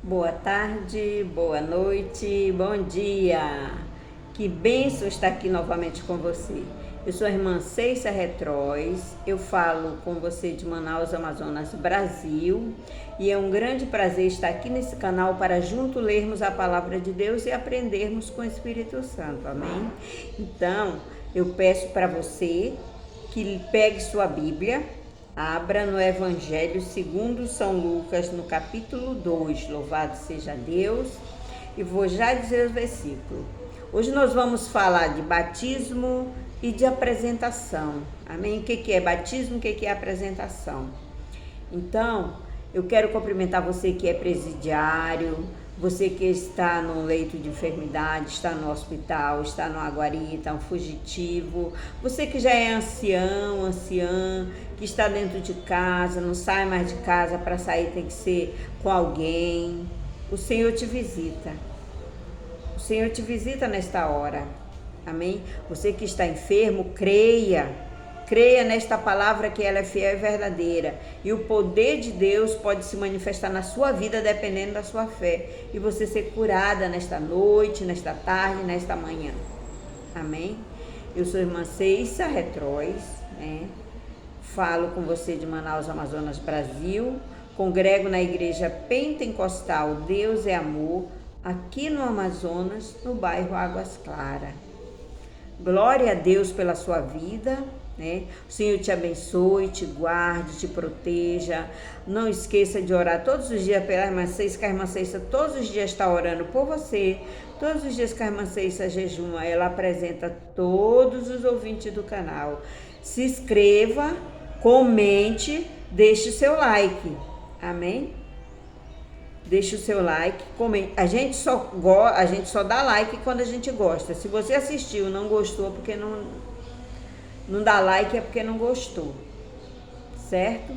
Boa tarde, boa noite, bom dia. Que bênção estar aqui novamente com você. Eu sou a irmã Ceissa Retróis, eu falo com você de Manaus, Amazonas, Brasil, e é um grande prazer estar aqui nesse canal para junto lermos a palavra de Deus e aprendermos com o Espírito Santo, amém? Então, eu peço para você que pegue sua Bíblia, abra no Evangelho segundo São Lucas, no capítulo 2, louvado seja Deus, e vou já dizer o versículo. Hoje nós vamos falar de batismo e de apresentação, amém? O que é batismo, o que é apresentação? Então, eu quero cumprimentar você que é presidiário, você que está no leito de enfermidade, está no hospital, está no Aguari, está um fugitivo, você que já é ancião, anciã, que está dentro de casa, não sai mais de casa, para sair tem que ser com alguém. O Senhor te visita. O Senhor te visita nesta hora. Amém? Você que está enfermo, creia. Creia nesta palavra que ela é fiel e verdadeira. E o poder de Deus pode se manifestar na sua vida dependendo da sua fé. E você ser curada nesta noite, nesta tarde, nesta manhã. Amém? Eu sou a irmã Ceissa Retróis, né? Falo com você de Manaus, Amazonas, Brasil. Congrego na igreja pentecostal Deus é Amor, aqui no Amazonas, no bairro Águas Claras. Glória a Deus pela sua vida, né? O Senhor te abençoe, te guarde, te proteja. Não esqueça de orar todos os dias pela irmã Ceissa, que a irmã Ceissa todos os dias está orando por você. Todos os dias que a irmã Ceissa jejuma, ela apresenta todos os ouvintes do canal. Se inscreva, comente, deixe o seu like. Amém? Deixa o seu like, comente. A gente só dá like quando a gente gosta. Se você assistiu e não gostou, porque não dá like, é porque não gostou. Certo?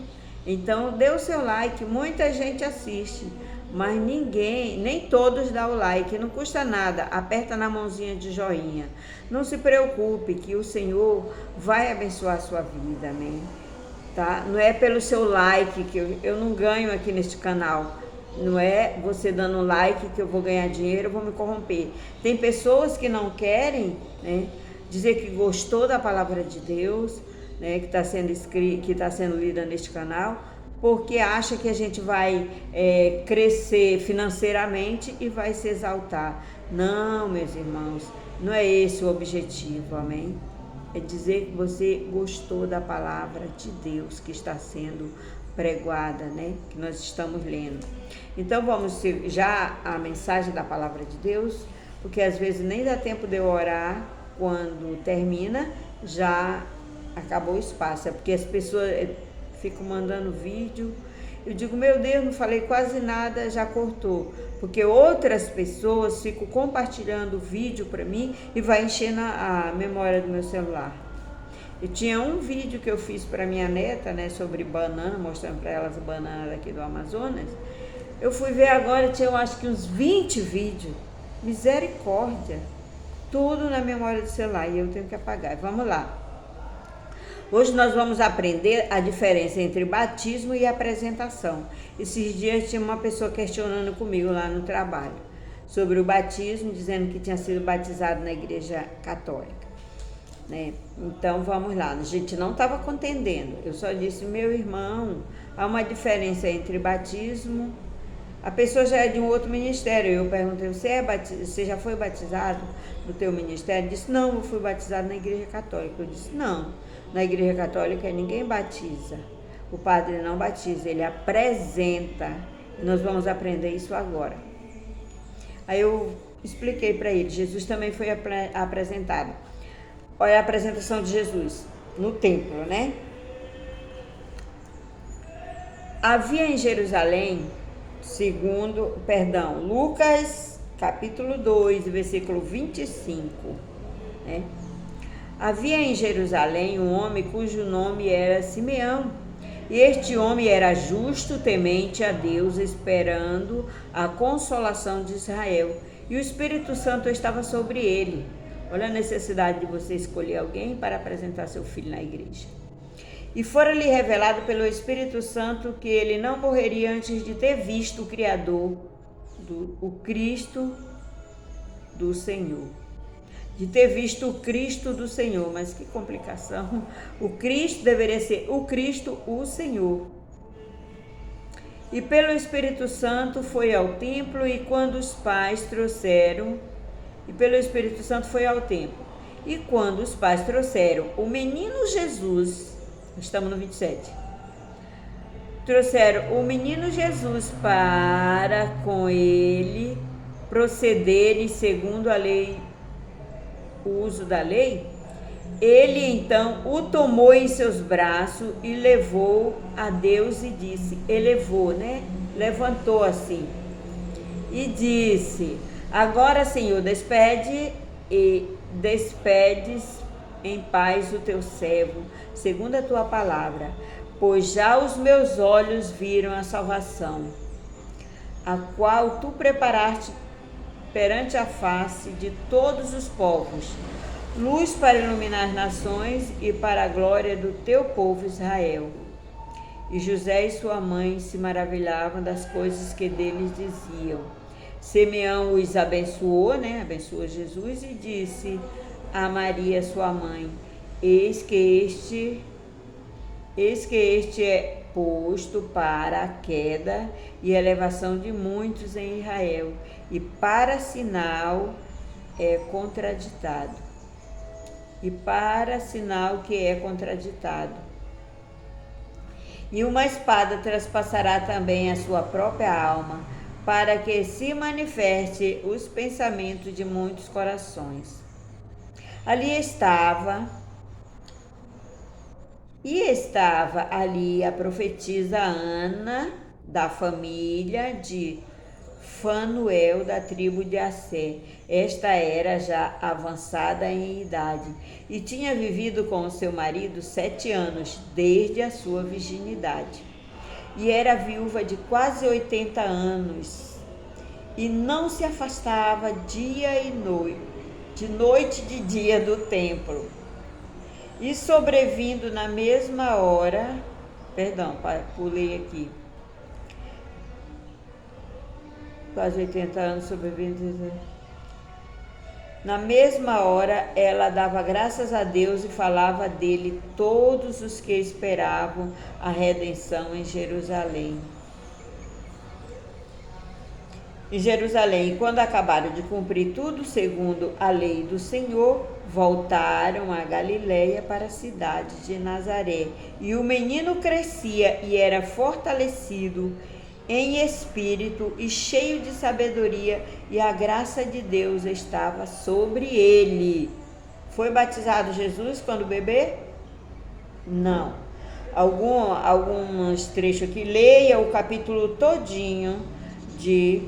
Então, dê o seu like. Muita gente assiste, mas nem todos dão o like. Não custa nada. Aperta na mãozinha de joinha. Não se preocupe que o Senhor vai abençoar a sua vida, amém? Tá? Não é pelo seu like que eu não ganho aqui neste canal. Não é você dando like que eu vou ganhar dinheiro, eu vou me corromper. Tem pessoas que não querem, né, dizer que gostou da palavra de Deus, né, que está sendo lida neste canal, porque acha que a gente vai crescer financeiramente e vai se exaltar. Não, meus irmãos, não é esse o objetivo, amém? É dizer que você gostou da palavra de Deus que está sendo pregoada, né? Que nós estamos lendo. Então vamos já a mensagem da palavra de Deus, porque às vezes nem dá tempo de eu orar, quando termina já acabou o espaço. É porque as pessoas ficam mandando vídeo. Eu digo, meu Deus, não falei quase nada, já cortou. Porque outras pessoas ficam compartilhando o vídeo para mim e vai enchendo a memória do meu celular. Eu tinha um vídeo que eu fiz para minha neta, né, sobre banana, mostrando para elas a banana daqui do Amazonas. Eu fui ver agora, tinha eu acho que uns 20 vídeos. Misericórdia. Tudo na memória do celular e eu tenho que apagar. Vamos lá. Hoje nós vamos aprender a diferença entre batismo e apresentação. Esses dias tinha uma pessoa questionando comigo lá no trabalho sobre o batismo, dizendo que tinha sido batizado na igreja católica. Né? Então vamos lá, a gente não estava contendendo. Eu só disse, meu irmão, há uma diferença entre batismo. A pessoa já é de um outro ministério. Eu perguntei, você já foi batizado no teu ministério? Ele disse, não, eu fui batizado na igreja católica. Eu disse, não, na igreja católica ninguém batiza. O padre não batiza, ele apresenta. E nós vamos aprender isso agora. Aí eu expliquei para ele, Jesus também foi apresentado. Olha a apresentação de Jesus no templo, né? Havia em Jerusalém, Lucas capítulo 2, versículo 25, né? Havia em Jerusalém um homem cujo nome era Simeão, e este homem era justo, temente a Deus, esperando a consolação de Israel, e o Espírito Santo estava sobre ele. Olha a necessidade de você escolher alguém para apresentar seu filho na igreja. E fora-lhe revelado pelo Espírito Santo que ele não morreria antes de ter visto o Criador o Cristo do Senhor. De ter visto o Cristo do Senhor, mas que complicação. O Cristo deveria ser o Cristo, o Senhor. E pelo Espírito Santo foi ao templo, e quando os pais trouxeram, e pelo Espírito Santo foi ao templo. E quando os pais trouxeram o menino Jesus, estamos no 27, trouxeram o menino Jesus para com ele procederem segundo a lei, o uso da lei, ele então o tomou em seus braços e levou a Deus e disse, elevou, né? Levantou assim e disse, agora, Senhor, despedes em paz o teu servo, segundo a tua palavra, pois já os meus olhos viram a salvação, a qual tu preparaste perante a face de todos os povos, luz para iluminar as nações e para a glória do teu povo Israel. E José e sua mãe se maravilhavam das coisas que deles diziam. Simeão os abençoou, né? Abençoou Jesus e disse a Maria, sua mãe, eis que este é posto para a queda e elevação de muitos em Israel, e para sinal é contraditado. E para sinal que é contraditado. E uma espada traspassará também a sua própria alma, para que se manifeste os pensamentos de muitos corações. Ali estava ali a profetisa Ana, da família de Fanuel, da tribo de Assé. Esta era já avançada em idade e tinha vivido com o seu marido 7 anos, desde a sua virginidade. E era viúva de quase 80 anos, e não se afastava dia e noite, de noite e de dia do templo. E sobrevindo na mesma hora, pulei aqui, quase 80 anos, sobrevindo. Na mesma hora, ela dava graças a Deus e falava dele todos os que esperavam a redenção em Jerusalém. E quando acabaram de cumprir tudo segundo a lei do Senhor, voltaram a Galiléia para a cidade de Nazaré. E o menino crescia e era fortalecido em espírito e cheio de sabedoria, e a graça de Deus estava sobre ele. Foi batizado Jesus quando bebê? Não. Alguns trechos aqui. Leia o capítulo todinho de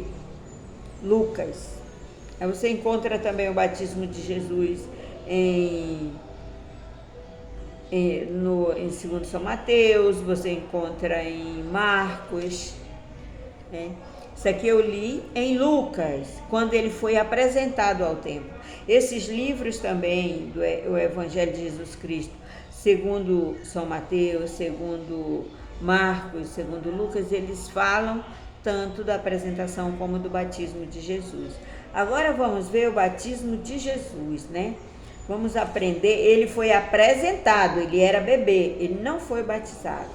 Lucas. Aí você encontra também o batismo de Jesus em 2 São Mateus, você encontra em Marcos. Isso aqui eu li em Lucas, quando ele foi apresentado ao templo. Esses livros também, o Evangelho de Jesus Cristo, segundo São Mateus, segundo Marcos, segundo Lucas, eles falam tanto da apresentação como do batismo de Jesus. Agora vamos ver o batismo de Jesus, né? Vamos aprender. Ele foi apresentado, ele era bebê, ele não foi batizado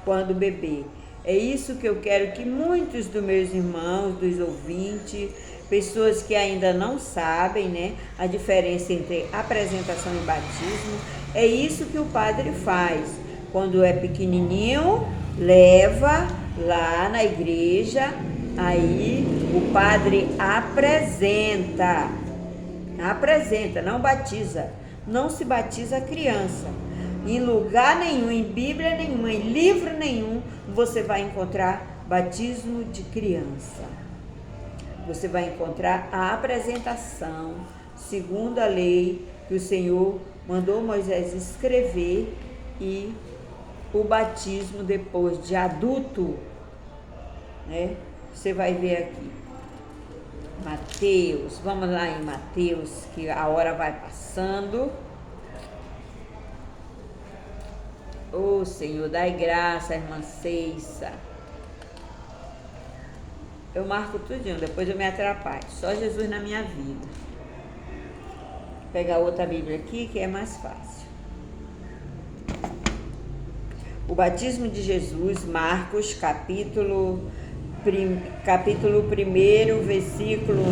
quando bebê. É isso que eu quero que muitos dos meus irmãos, dos ouvintes, pessoas que ainda não sabem, né, a diferença entre apresentação e batismo, é isso que o padre faz. Quando é pequenininho, leva lá na igreja, aí o padre apresenta, não batiza. Não se batiza a criança. Em lugar nenhum, em Bíblia nenhuma, em livro nenhum, você vai encontrar batismo de criança. Você vai encontrar a apresentação, segundo a lei que o Senhor mandou Moisés escrever, e o batismo depois de adulto, né? Você vai ver aqui. Mateus, vamos lá em Mateus, que a hora vai passando. Ô Senhor, dai graça, irmã Ceissa. Eu marco tudinho, depois eu me atrapalho. Só Jesus na minha vida. Vou pegar outra Bíblia aqui que é mais fácil. O batismo de Jesus, Marcos, capítulo 1, versículo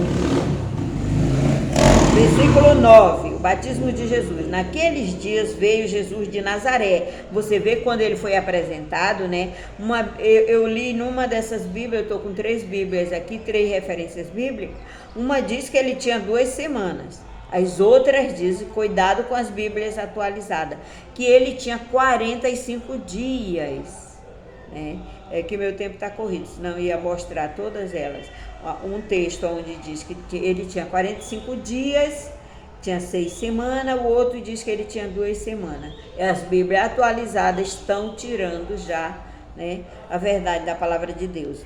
9. O batismo de Jesus. Naqueles dias veio Jesus de Nazaré. Você vê quando ele foi apresentado, né? Eu li numa dessas Bíblias, eu estou com 3 Bíblias aqui, 3 referências bíblicas. Uma diz que ele tinha 2 semanas. As outras dizem, cuidado com as Bíblias atualizadas, que ele tinha 45 dias. Né? É que meu tempo está corrido, senão eu ia mostrar todas elas. Um texto onde diz que ele tinha 45 dias, tinha 6 semanas, o outro diz que ele tinha 2 semanas. As Bíblias atualizadas estão tirando já, né, a verdade da palavra de Deus.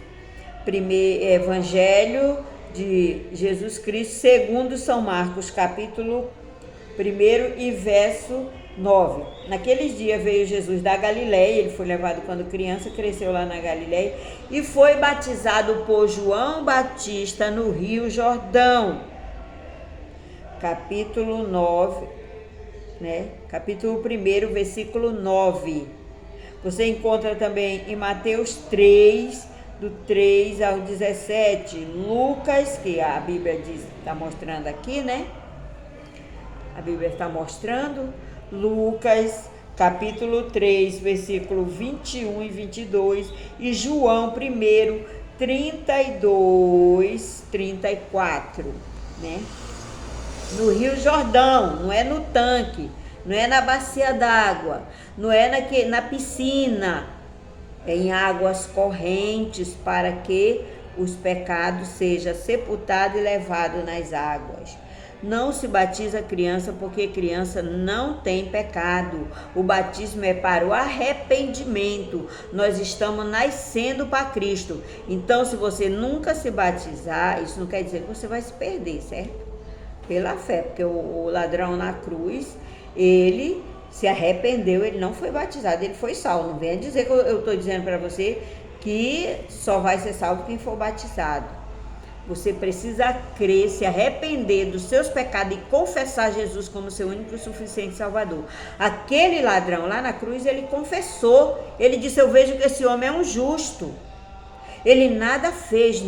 Primeiro Evangelho de Jesus Cristo, segundo São Marcos, capítulo 1 e verso 9. Naqueles dias veio Jesus da Galileia, ele foi levado quando criança, cresceu lá na Galileia, e foi batizado por João Batista no Rio Jordão. Capítulo 9, né? Capítulo 1, versículo 9. Você encontra também em Mateus 3, do 3 ao 17, Lucas, que a Bíblia está mostrando aqui, né? A Bíblia está mostrando, Lucas, capítulo 3, versículo 21 e 22, e João 1, 32, 34, né? No Rio Jordão, não é no tanque, não é na bacia d'água, não é na piscina, em águas correntes, para que os pecados sejam sepultados e levados nas águas. Não se batiza criança, porque criança não tem pecado. O batismo é para o arrependimento. Nós estamos nascendo para Cristo. Então, se você nunca se batizar, isso não quer dizer que você vai se perder, certo? Pela fé, porque o ladrão na cruz, ele se arrependeu, ele não foi batizado, ele foi salvo. Não venha dizer que eu estou dizendo para você que só vai ser salvo quem for batizado. Você precisa crer, se arrepender dos seus pecados e confessar Jesus como seu único e suficiente Salvador. Aquele ladrão lá na cruz, ele confessou. Ele disse, eu vejo que esse homem é um justo. Ele nada fez.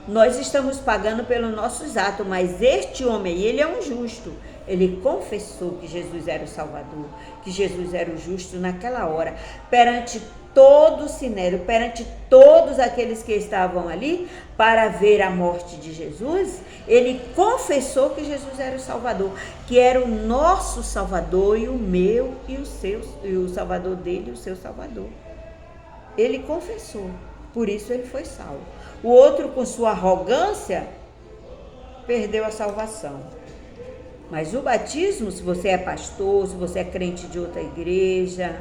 Nós estamos pagando pelos nossos atos, mas este homem, ele é um justo. Ele confessou que Jesus era o Salvador, que Jesus era o justo naquela hora, perante todo o sinédrio, perante todos aqueles que estavam ali para ver a morte de Jesus. Ele confessou que Jesus era o Salvador, que era o nosso Salvador e o meu e o seu, e o Salvador dele e o seu Salvador. Ele confessou, por isso ele foi salvo. O outro, com sua arrogância, perdeu a salvação. Mas o batismo, se você é pastor, se você é crente de outra igreja,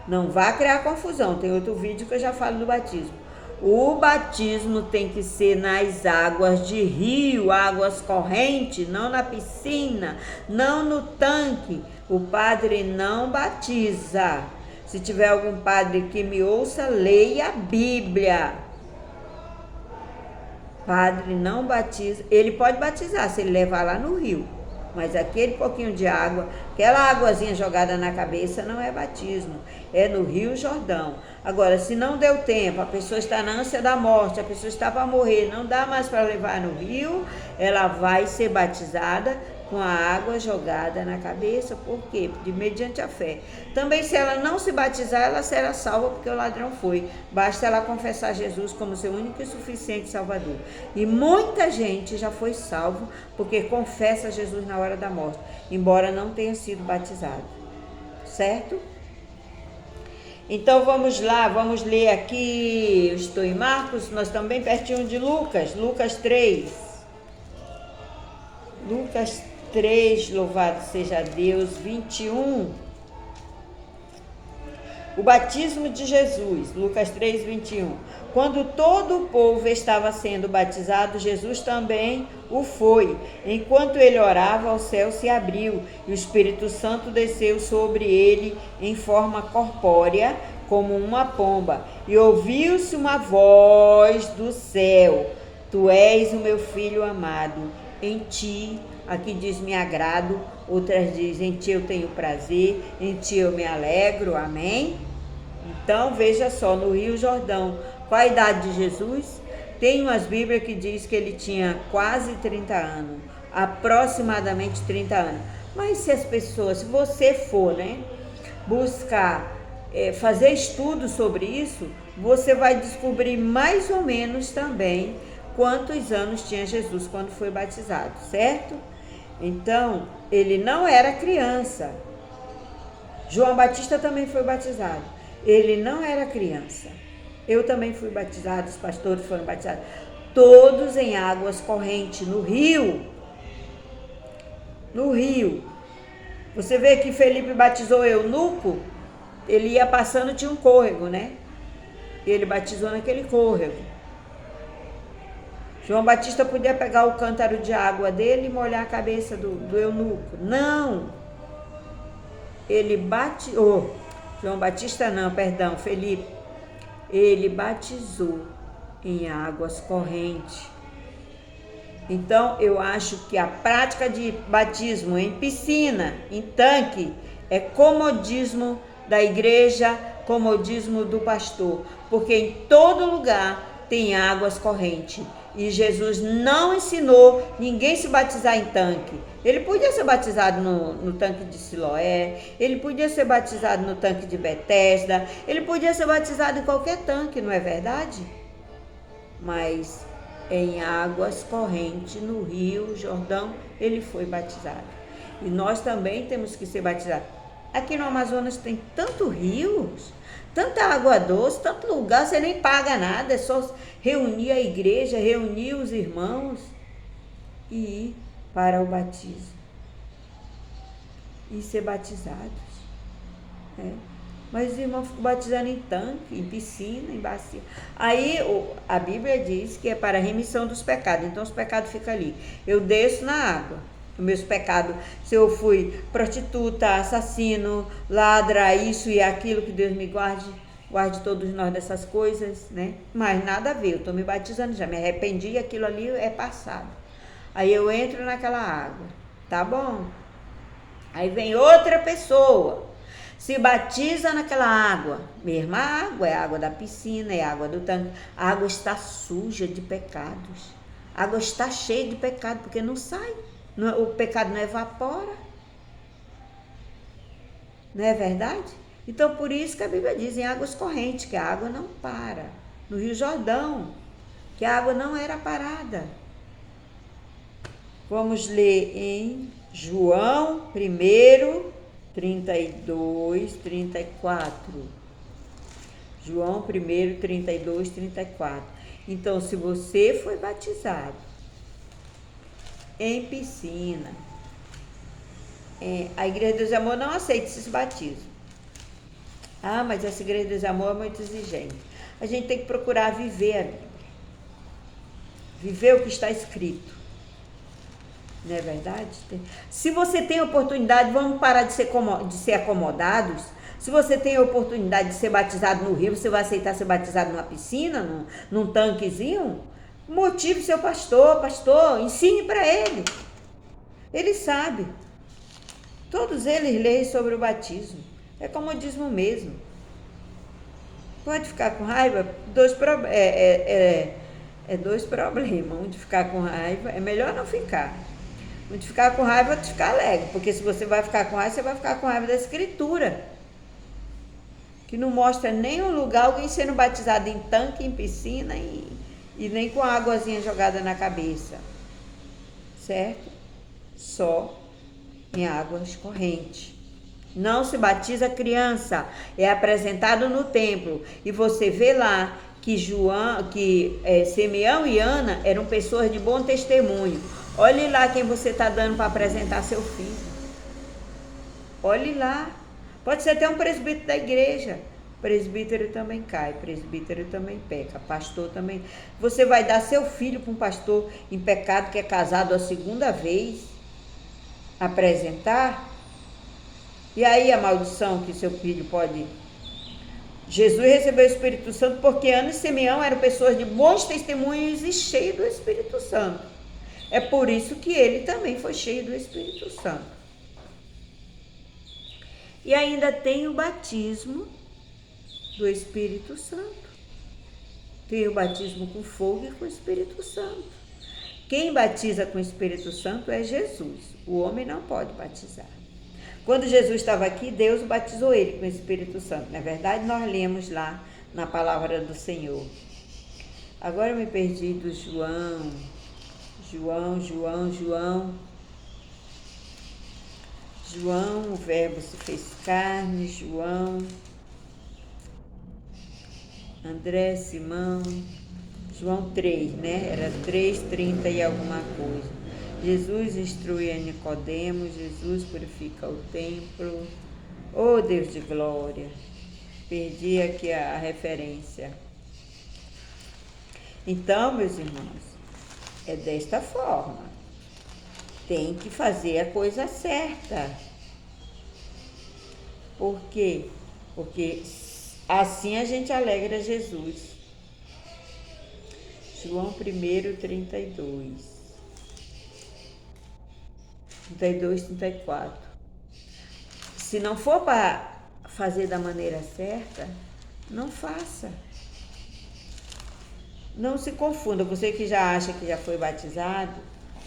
não vá criar confusão. Tem outro vídeo que eu já falo do batismo. O batismo tem que ser nas águas de rio, águas correntes, não na piscina, não no tanque. O padre não batiza. Se tiver algum padre que me ouça, leia a Bíblia. Padre não batiza. Ele pode batizar se ele levar lá no rio. Mas aquele pouquinho de água, aquela águazinha jogada na cabeça não é batismo, é no Rio Jordão. Agora, se não deu tempo, a pessoa está na ânsia da morte, a pessoa está para morrer, não dá mais para levar no rio, ela vai ser batizada com a água jogada na cabeça. Por quê? Porque mediante a fé. Também, se ela não se batizar, ela será salva, porque o ladrão foi. Basta ela confessar Jesus como seu único e suficiente Salvador. E muita gente já foi salvo porque confessa Jesus na hora da morte, embora não tenha sido batizado. Certo? Então vamos lá, vamos ler aqui. Eu estou em Marcos, nós também pertinho de Lucas. Lucas 3. Lucas 3, louvado seja Deus, 21. O batismo de Jesus, Lucas 3, 21. Quando todo o povo estava sendo batizado, Jesus também o foi. Enquanto ele orava, o céu se abriu e o Espírito Santo desceu sobre ele em forma corpórea, como uma pomba, e ouviu-se uma voz do céu: Tu és o meu filho amado, em ti, aqui diz me agrado, outras diz em ti eu tenho prazer, em ti eu me alegro, amém? Então veja só, no Rio Jordão, qual a idade de Jesus? Tem umas Bíblias que diz que ele tinha quase 30 anos, aproximadamente 30 anos. Mas se as pessoas, se você for, buscar fazer estudo sobre isso, você vai descobrir mais ou menos também quantos anos tinha Jesus quando foi batizado, certo? Então, ele não era criança. João Batista também foi batizado. Ele não era criança. Eu também fui batizado, os pastores foram batizados. Todos em águas correntes, no rio. No rio. Você vê que Felipe batizou eunuco, ele ia passando, tinha um córrego, né? E ele batizou naquele córrego. João Batista podia pegar o cântaro de água dele e molhar a cabeça do eunuco. Não! Ele batizou. João Batista não, perdão, Felipe. Ele batizou em águas correntes. Então, eu acho que a prática de batismo em piscina, em tanque, é comodismo da igreja, comodismo do pastor, porque em todo lugar tem águas correntes. E Jesus não ensinou ninguém se batizar em tanque. Ele podia ser batizado no tanque de Siloé, ele podia ser batizado no tanque de Betesda, ele podia ser batizado em qualquer tanque, não é verdade? Mas em águas correntes, no Rio Jordão, ele foi batizado. E nós também temos que ser batizados. Aqui no Amazonas tem tantos rios, tanta água doce, tanto lugar, você nem paga nada, é só reunir a igreja, reunir os irmãos e ir para o batismo. E ser batizados. Mas os irmãos ficam batizando em tanque, em piscina, em bacia. Aí a Bíblia diz que é para a remissão dos pecados. Então os pecados ficam ali. Eu desço na água. Os meus pecados, se eu fui prostituta, assassino, ladra, isso e aquilo, que Deus me guarde todos nós dessas coisas, né? Mas nada a ver, eu estou me batizando, já me arrependi, aquilo ali é passado. Aí eu entro naquela água, tá bom? Aí vem outra pessoa, se batiza naquela água, mesma água, é a água da piscina, é a água do tanque. A água está suja de pecados, a água está cheia de pecado, porque não sai, o pecado não evapora, não é verdade? Então por isso que a Bíblia diz em águas correntes, que a água não para. No Rio Jordão, que a água não era parada. Vamos ler em João 1, 32, 34. João 1, 32, 34. Então, se você foi batizado em piscina, a Igreja de Deus e Amor não aceita esses batismos. Ah, mas essa Igreja de Deus e Amor é muito exigente. A gente tem que procurar viver a Bíblia. Viver o que está escrito. Não é verdade? Se você tem oportunidade, vamos parar de ser acomodados. Se você tem a oportunidade de ser batizado no rio, você vai aceitar ser batizado numa piscina, num tanquezinho? Motive seu pastor, ensine para ele. Ele sabe. Todos eles leem sobre o batismo. É comodismo mesmo. Pode ficar com raiva? Dois problemas. Um de ficar com raiva, é melhor não ficar. Um de ficar com raiva, outro de ficar alegre. Porque se você vai ficar com raiva, você vai ficar com raiva da Escritura. Que não mostra nenhum lugar alguém sendo batizado em tanque, em piscina e nem com a águazinha jogada na cabeça. Certo? Só em águas correntes. Não se batiza criança, é apresentado no templo. E você vê lá que Simeão e Ana eram pessoas de bom testemunho. Olhe lá quem você está dando para apresentar seu filho. Olhe lá. Pode ser até um presbítero da igreja. Presbítero também cai, presbítero também peca, pastor também. Você vai dar seu filho para um pastor em pecado que é casado a segunda vez? Apresentar? E aí a maldição que seu filho Jesus recebeu o Espírito Santo porque Ana e Simeão eram pessoas de bons testemunhos e cheios do Espírito Santo. É por isso que ele também foi cheio do Espírito Santo. E ainda tem o batismo do Espírito Santo. Tem o batismo com fogo e com o Espírito Santo. Quem batiza com o Espírito Santo é Jesus. O homem não pode batizar. Quando Jesus estava aqui, Deus batizou ele com o Espírito Santo. Na verdade, nós lemos lá na palavra do Senhor. Agora eu me perdi do João. João, o verbo se fez carne, João, André, Simão, João 3, né? Era 3:30 e alguma coisa. Jesus instrui a Nicodemos, Jesus purifica o templo. Oh, Deus de glória! Perdi aqui a referência. Então, meus irmãos, é desta forma. Tem que fazer a coisa certa. Por quê? Porque assim a gente alegra Jesus. João 1:32. 32, 34. Se não for para fazer da maneira certa, não faça. Não se confunda. Você que já acha que já foi batizado,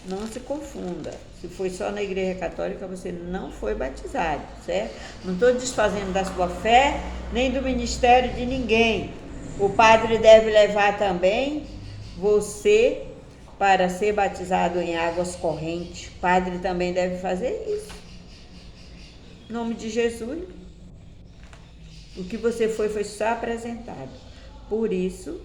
não se confunda. Se foi só na igreja católica, você não foi batizado, certo? Não estou desfazendo da sua fé, nem do ministério de ninguém. O padre deve levar também você para ser batizado em águas correntes. O padre também deve fazer isso. Em nome de Jesus. O que você foi só apresentado. Por isso,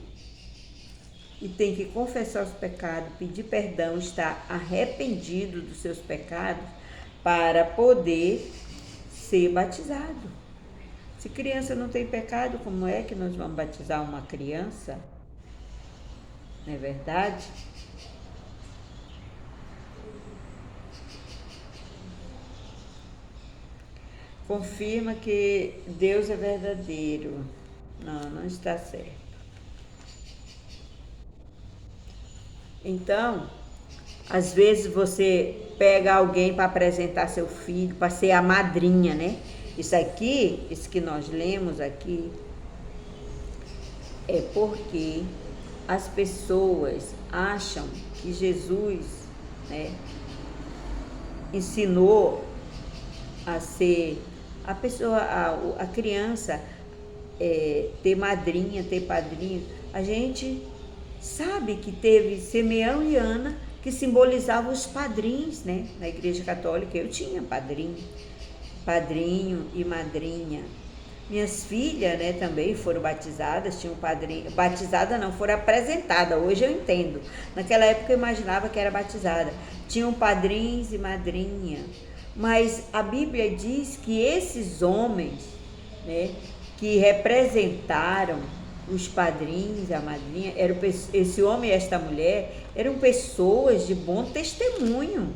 e tem que confessar os pecados, pedir perdão, estar arrependido dos seus pecados para poder ser batizado. Se criança não tem pecado, como é que nós vamos batizar uma criança? Não é verdade? Confirma que Deus é verdadeiro. Não está certo. Então, às vezes você pega alguém para apresentar seu filho, para ser a madrinha, né? Isso que nós lemos aqui, é porque as pessoas acham que Jesus, né, ensinou a ser a pessoa, a criança, ter madrinha, ter padrinho. A gente sabe que teve Simeão e Ana que simbolizavam os padrinhos, né? Na igreja católica eu tinha padrinho e madrinha. Minhas filhas, né, também foram batizadas, tinham padrinho. Batizada não, foram apresentadas, hoje eu entendo. Naquela época eu imaginava que era batizada. Tinham padrinhos e madrinha. Mas a Bíblia diz que esses homens, né, que representaram os padrinhos, a madrinha, esse homem e esta mulher eram pessoas de bom testemunho.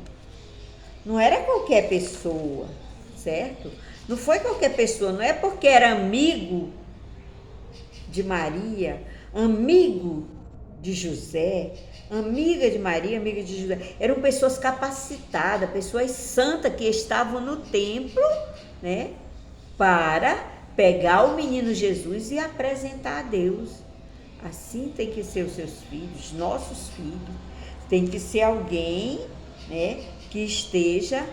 Não era qualquer pessoa, certo? Não foi qualquer pessoa, não é porque era amigo de Maria, amigo de José, amiga de Maria, amiga de José. Eram pessoas capacitadas, pessoas santas que estavam no templo, né, para pegar o menino Jesus e apresentar a Deus. Assim tem que ser os seus filhos, nossos filhos. Tem que ser alguém, né, que esteja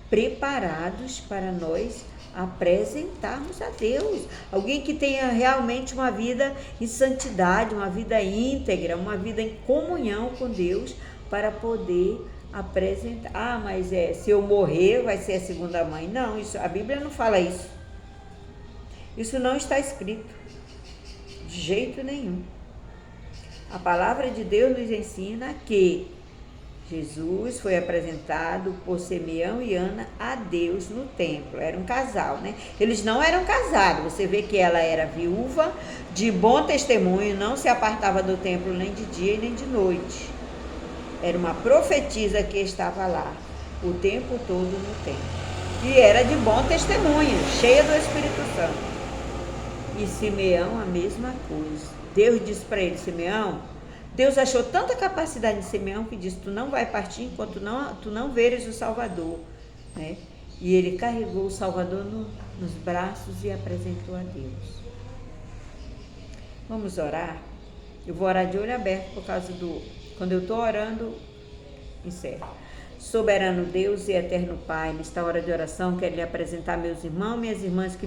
preparados para nós apresentarmos a Deus. Alguém que tenha realmente uma vida em santidade, uma vida íntegra, uma vida em comunhão com Deus para poder apresentar. Mas se eu morrer vai ser a segunda mãe. Não, a Bíblia não fala isso. Isso não está escrito, de jeito nenhum. A palavra de Deus nos ensina que Jesus foi apresentado por Simeão e Ana a Deus no templo. Era um casal, né? Eles não eram casados. Você vê que ela era viúva, de bom testemunho, não se apartava do templo nem de dia e nem de noite. Era uma profetisa que estava lá o tempo todo no templo. E era de bom testemunho, cheia do Espírito Santo. E Simeão a mesma coisa. Deus disse para ele, Simeão, Deus achou tanta capacidade em Simeão que disse, tu não vai partir enquanto tu não veres o Salvador, né? E ele carregou o Salvador nos braços e apresentou a Deus. Vamos orar? Eu vou orar de olho aberto por causa quando eu estou orando, encerro. Soberano Deus e eterno Pai, nesta hora de oração quero lhe apresentar meus irmãos e minhas irmãs que me